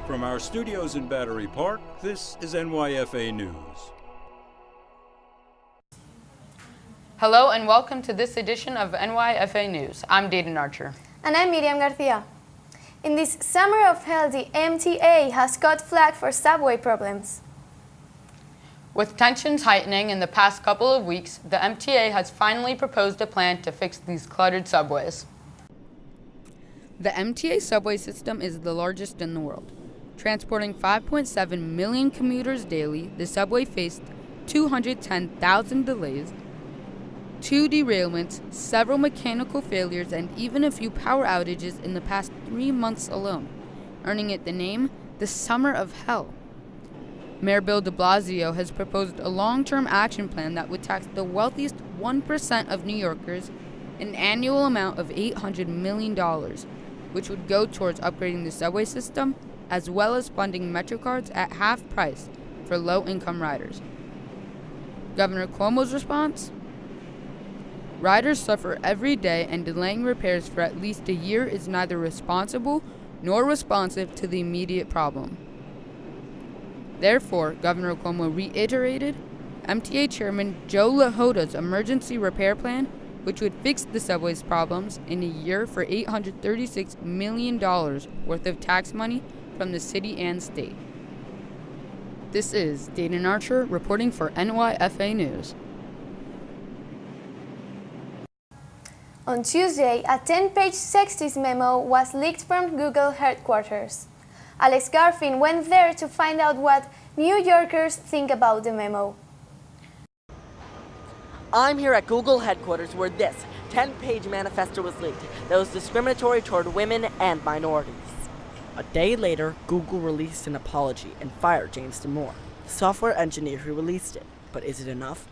From our studios in Battery Park, this is NYFA News. Hello and welcome to this edition of NYFA News. I'm Daeden Archer. And I'm Miriam Garcia. In this Summer of Hell, the MTA has cut flag for subway problems. With tensions heightening in the past couple of weeks, the MTA has finally proposed a plan to fix these cluttered subways. The MTA subway system is the largest in the world. Transporting 5.7 million commuters daily, the subway faced 210,000 delays, 2 derailments, several mechanical failures, and even a few power outages in the past 3 months alone, earning it the name the Summer of Hell. Mayor Bill de Blasio has proposed a long-term action plan that would tax the wealthiest 1% of New Yorkers an annual amount of $800 million, which would go towards upgrading the subway system, as well as funding MetroCards at half price for low-income riders. Governor Cuomo's response? Riders suffer every day, and delaying repairs for at least a year is neither responsible nor responsive to the immediate problem. Therefore, Governor Cuomo reiterated MTA Chairman Joe LaHoda's emergency repair plan, which would fix the subway's problems in a year for $836 million worth of tax money from the city and state. This is Daeden Archer reporting for NYFA News. On Tuesday, a 10-page 60s memo was leaked from Google headquarters. Alex Garfin went there to find out what New Yorkers think about the memo. I'm here at Google headquarters where this 10-page manifesto was leaked that was discriminatory toward women and minorities. A day later, Google released an apology and fired James Damore, the software engineer who released it. But is it enough?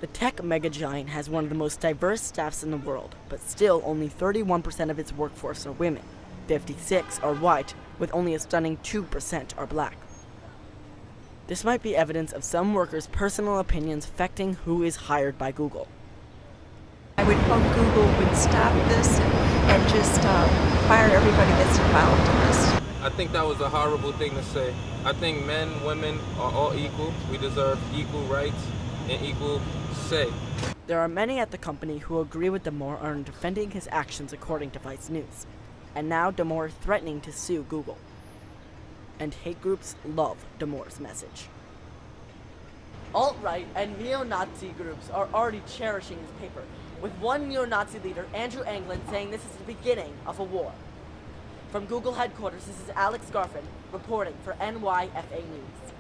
The tech megagiant has one of the most diverse staffs in the world, but still only 31% of its workforce are women. 56% are white, with only a stunning 2% are black. This might be evidence of some workers' personal opinions affecting who is hired by Google. I would hope Google would stop this and just fire everybody that's involved in this. I think that was a horrible thing to say. I think men, women are all equal. We deserve equal rights and equal say. There are many at the company who agree with Damore and are defending his actions according to Vice News. And now Damore is threatening to sue Google. And hate groups love Damore's message. Alt-right and neo-Nazi groups are already cherishing his paper, with one neo-Nazi leader, Andrew Anglin, saying this is the beginning of a war. From Google headquarters, this is Alex Garfin reporting for NYFA News.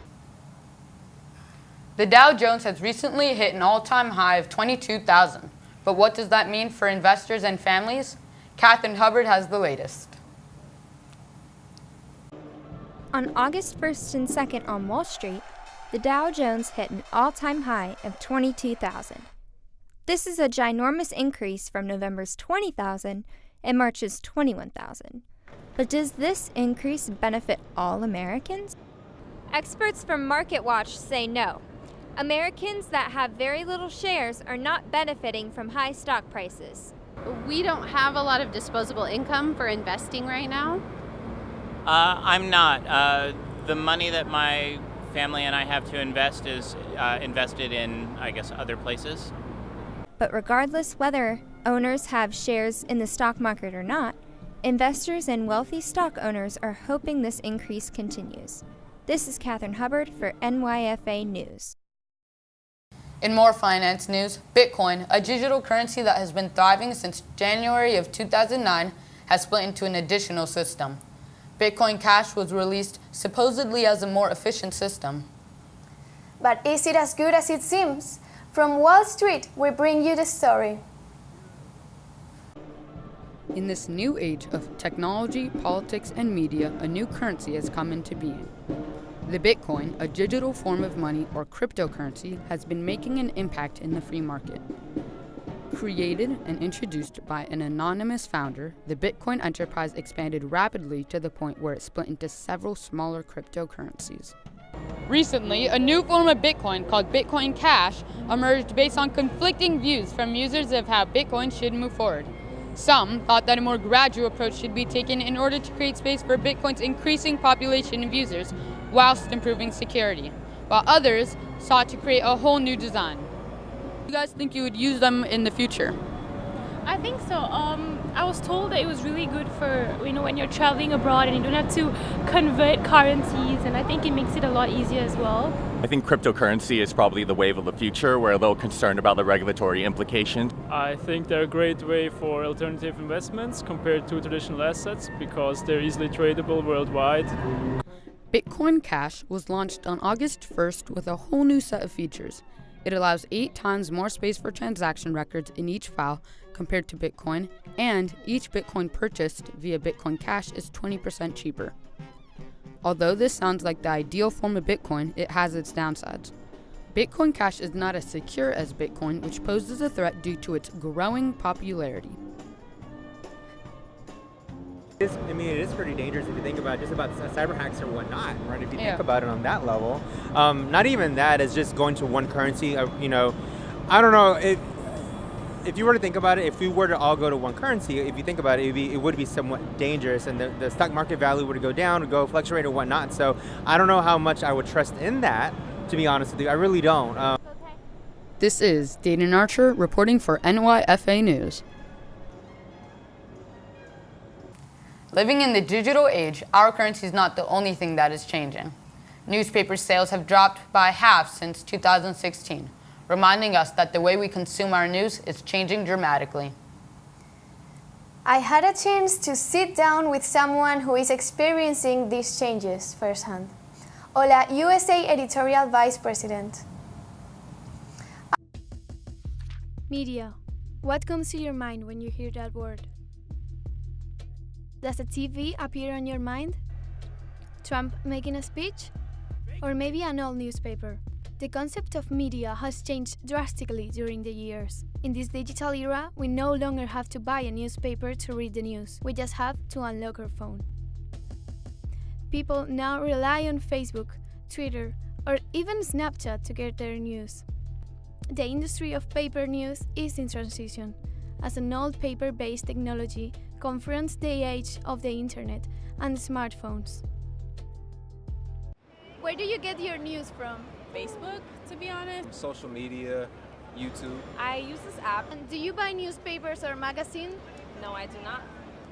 The Dow Jones has recently hit an all-time high of 22,000. But what does that mean for investors and families? Catherine Hubbard has the latest. On August 1st and 2nd on Wall Street, the Dow Jones hit an all-time high of 22,000. This is a ginormous increase from November's 20,000 and March's 21,000. But does this increase benefit all Americans? Experts from MarketWatch say no. Americans that have very little shares are not benefiting from high stock prices. We don't have a lot of disposable income for investing right now. I'm not. The money that my family and I have to invest is invested in, I guess, other places. But regardless whether owners have shares in the stock market or not, investors and wealthy stock owners are hoping this increase continues. This is Catherine Hubbard for NYFA News. In more finance news, Bitcoin, a digital currency that has been thriving since January of 2009, has split into an additional system. Bitcoin Cash was released supposedly as a more efficient system. But is it as good as it seems? From Wall Street, we bring you the story. In this new age of technology, politics, and media, a new currency has come into being. The Bitcoin, a digital form of money or cryptocurrency, has been making an impact in the free market. Created and introduced by an anonymous founder, the Bitcoin enterprise expanded rapidly to the point where it split into several smaller cryptocurrencies. Recently, a new form of Bitcoin called Bitcoin Cash emerged based on conflicting views from users of how Bitcoin should move forward. Some thought that a more gradual approach should be taken in order to create space for Bitcoin's increasing population of users whilst improving security, while others sought to create a whole new design. Do you guys think you would use them in the future? I think so. I was told that it was really good for, when you're traveling abroad and you don't have to convert currencies, and I think it makes it a lot easier as well. I think cryptocurrency is probably the wave of the future. We're a little concerned about the regulatory implications. I think they're a great way for alternative investments compared to traditional assets because they're easily tradable worldwide. Bitcoin Cash was launched on August 1st with a whole new set of features. It allows 8 times more space for transaction records in each file compared to Bitcoin, and each Bitcoin purchased via Bitcoin Cash is 20% cheaper. Although this sounds like the ideal form of Bitcoin, it has its downsides. Bitcoin Cash is not as secure as Bitcoin, which poses a threat due to its growing popularity. It is pretty dangerous if you think about cyber hacks or whatnot, right? If you think about it on that level, not even that, it's just going to one currency. I don't know if you were to think about it. If we were to all go to one currency, if you think about it, it would be somewhat dangerous, and the stock market value would go down, would go fluctuate or whatnot. So I don't know how much I would trust in that. To be honest with you, I really don't. This is Daeden Archer reporting for NYFA News. Living in the digital age, our currency is not the only thing that is changing. Newspaper sales have dropped by half since 2016, reminding us that the way we consume our news is changing dramatically. I had a chance to sit down with someone who is experiencing these changes firsthand. Hola, USA Editorial Vice President. Media. What comes to your mind when you hear that word? Does a TV appear on your mind? Trump making a speech? Or maybe an old newspaper? The concept of media has changed drastically during the years. In this digital era, we no longer have to buy a newspaper to read the news. We just have to unlock our phone. People now rely on Facebook, Twitter, or even Snapchat to get their news. The industry of paper news is in transition, as an old paper-based technology confronts the age of the internet and smartphones. Where do you get your news from? Facebook, to be honest. Social media, YouTube. I use this app. And do you buy newspapers or magazines? No, I do not.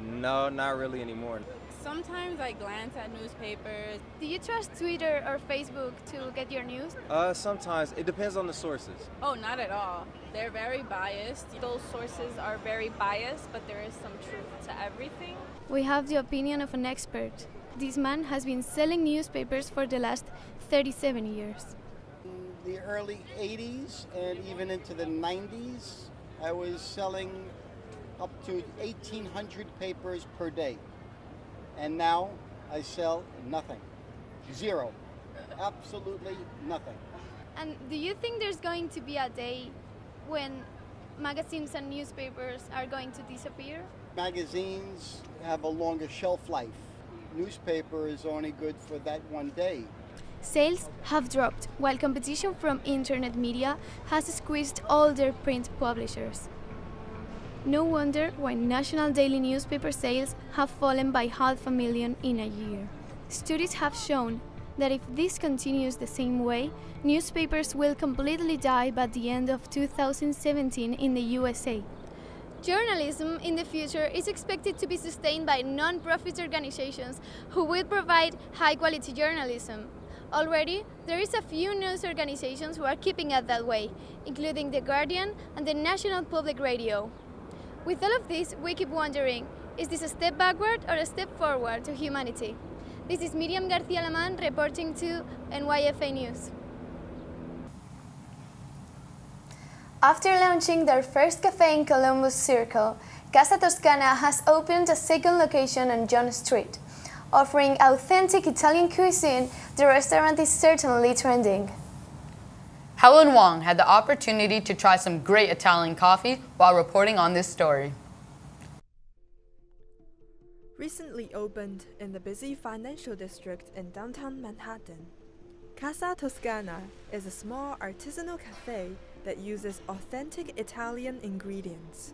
No, not really anymore. Sometimes I glance at newspapers. Do you trust Twitter or Facebook to get your news? Sometimes. It depends on the sources. Oh, not at all. They're very biased. Those sources are very biased, but there is some truth to everything. We have the opinion of an expert. This man has been selling newspapers for the last 37 years. In the early 80s and even into the 90s, I was selling up to 1,800 papers per day. And now I sell nothing. Zero. Absolutely nothing. And do you think there's going to be a day when magazines and newspapers are going to disappear? Magazines have a longer shelf life. Newspaper is only good for that one day. Sales have dropped, while competition from internet media has squeezed all their print publishers. No wonder why national daily newspaper sales have fallen by 500,000 in a year. Studies have shown that if this continues the same way, newspapers will completely die by the end of 2017 in the USA. Journalism in the future is expected to be sustained by non-profit organizations who will provide high-quality journalism. Already, there is a few news organizations who are keeping it that way, including The Guardian and the National Public Radio. With all of this, we keep wondering, is this a step backward or a step forward to humanity? This is Miriam García-Lamán reporting to NYFA News. After launching their first cafe in Columbus Circle, Casa Toscana has opened a second location on John Street. Offering authentic Italian cuisine, the restaurant is certainly trending. Helen Wong had the opportunity to try some great Italian coffee while reporting on this story. Recently opened in the busy financial district in downtown Manhattan, Casa Toscana is a small artisanal cafe that uses authentic Italian ingredients.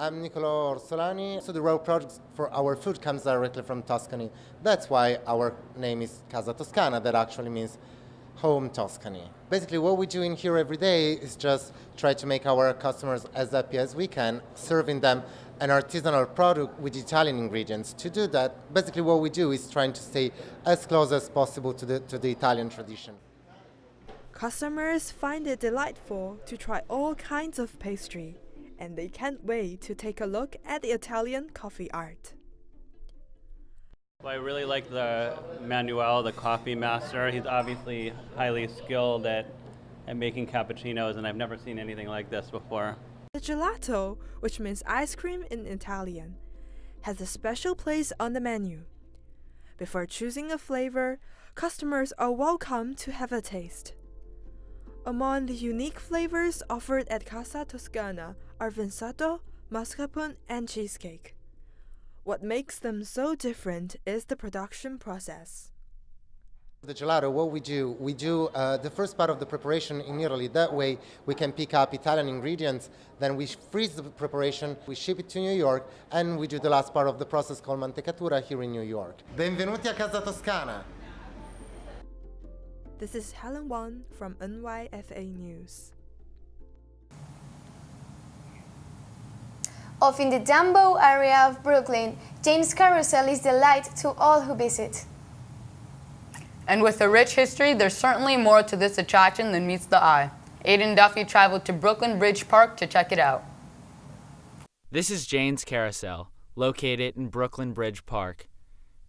I'm Niccolò Orsolani. So the raw products for our food comes directly from Tuscany. That's why our name is Casa Toscana, that actually means home Tuscany. Basically what we do in here every day is just try to make our customers as happy as we can, serving them an artisanal product with Italian ingredients. To do that, basically what we do is trying to stay as close as possible to the Italian tradition. Customers find it delightful to try all kinds of pastry, and they can't wait to take a look at the Italian coffee art. Well, I really like the Manuel, the coffee master. He's obviously highly skilled at making cappuccinos, and I've never seen anything like this before. The gelato, which means ice cream in Italian, has a special place on the menu. Before choosing a flavor, customers are welcome to have a taste. Among the unique flavors offered at Casa Toscana are vinsato, mascarpone, and cheesecake. What makes them so different is the production process. The gelato, what we do the first part of the preparation in Italy. That way we can pick up Italian ingredients, then we freeze the preparation, we ship it to New York, and we do the last part of the process called mantecatura here in New York. Benvenuti a Casa Toscana! This is Helen Wang from NYFA News. Off in the Dumbo area of Brooklyn, Jane's Carousel is the light to all who visit. And with a rich history, there's certainly more to this attraction than meets the eye. Aiden Duffy traveled to Brooklyn Bridge Park to check it out. This is Jane's Carousel, located in Brooklyn Bridge Park.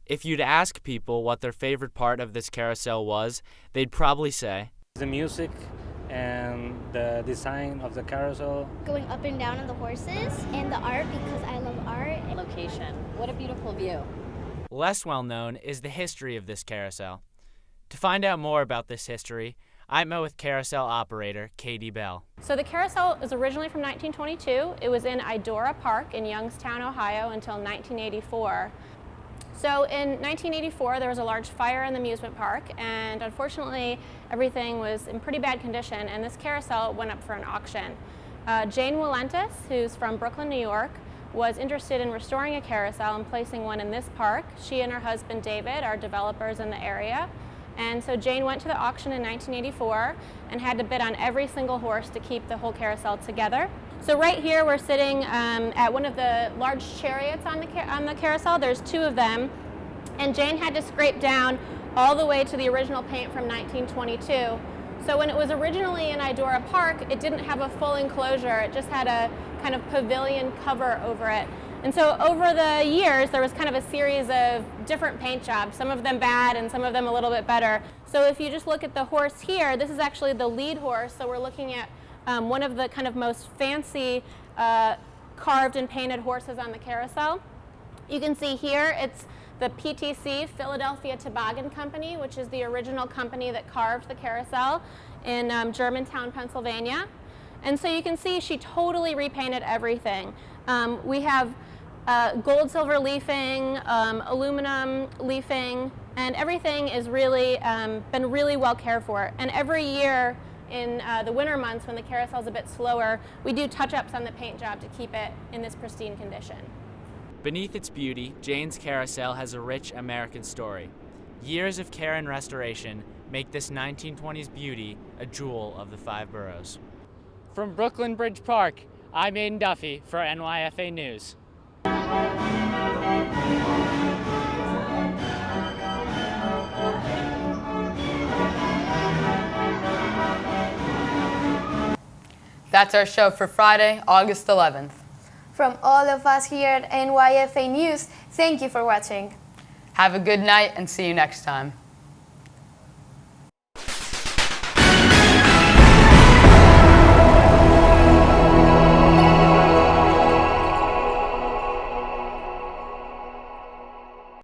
If you'd ask people what their favorite part of this carousel was, they'd probably say the music and the design of the carousel. Going up and down on the horses and the art because I love art. Location. What a beautiful view. Less well known is the history of this carousel. To find out more about this history, I met with carousel operator Katie Bell. So the carousel is originally from 1922. It was in Idora Park in Youngstown, Ohio until 1984. So in 1984, there was a large fire in the amusement park, and unfortunately, everything was in pretty bad condition, and this carousel went up for an auction. Jane Walentis, who's from Brooklyn, New York, was interested in restoring a carousel and placing one in this park. She and her husband, David, are developers in the area. And so Jane went to the auction in 1984 and had to bid on every single horse to keep the whole carousel together. So right here we're sitting at one of the large chariots on the carousel. There's two of them, and Jane had to scrape down all the way to the original paint from 1922. So when it was originally in Idora Park, it didn't have a full enclosure. It just had a kind of pavilion cover over it. And so over the years, there was kind of a series of different paint jobs, some of them bad and some of them a little bit better. So if you just look at the horse here, this is actually the lead horse. So we're looking at one of the kind of most fancy carved and painted horses on the carousel. You can see here, it's the PTC, Philadelphia Toboggan Company, which is the original company that carved the carousel in Germantown, Pennsylvania. And so you can see she totally repainted everything. We have gold, silver leafing, aluminum leafing, and everything is really been really well cared for. And every year in the winter months when the carousel is a bit slower, we do touch-ups on the paint job to keep it in this pristine condition. Beneath its beauty, Jane's Carousel has a rich American story. Years of care and restoration make this 1920s beauty a jewel of the five boroughs. From Brooklyn Bridge Park, I'm Aiden Duffy for NYFA News. That's our show for Friday, August 11th. From all of us here at NYFA News, thank you for watching. Have a good night and see you next time.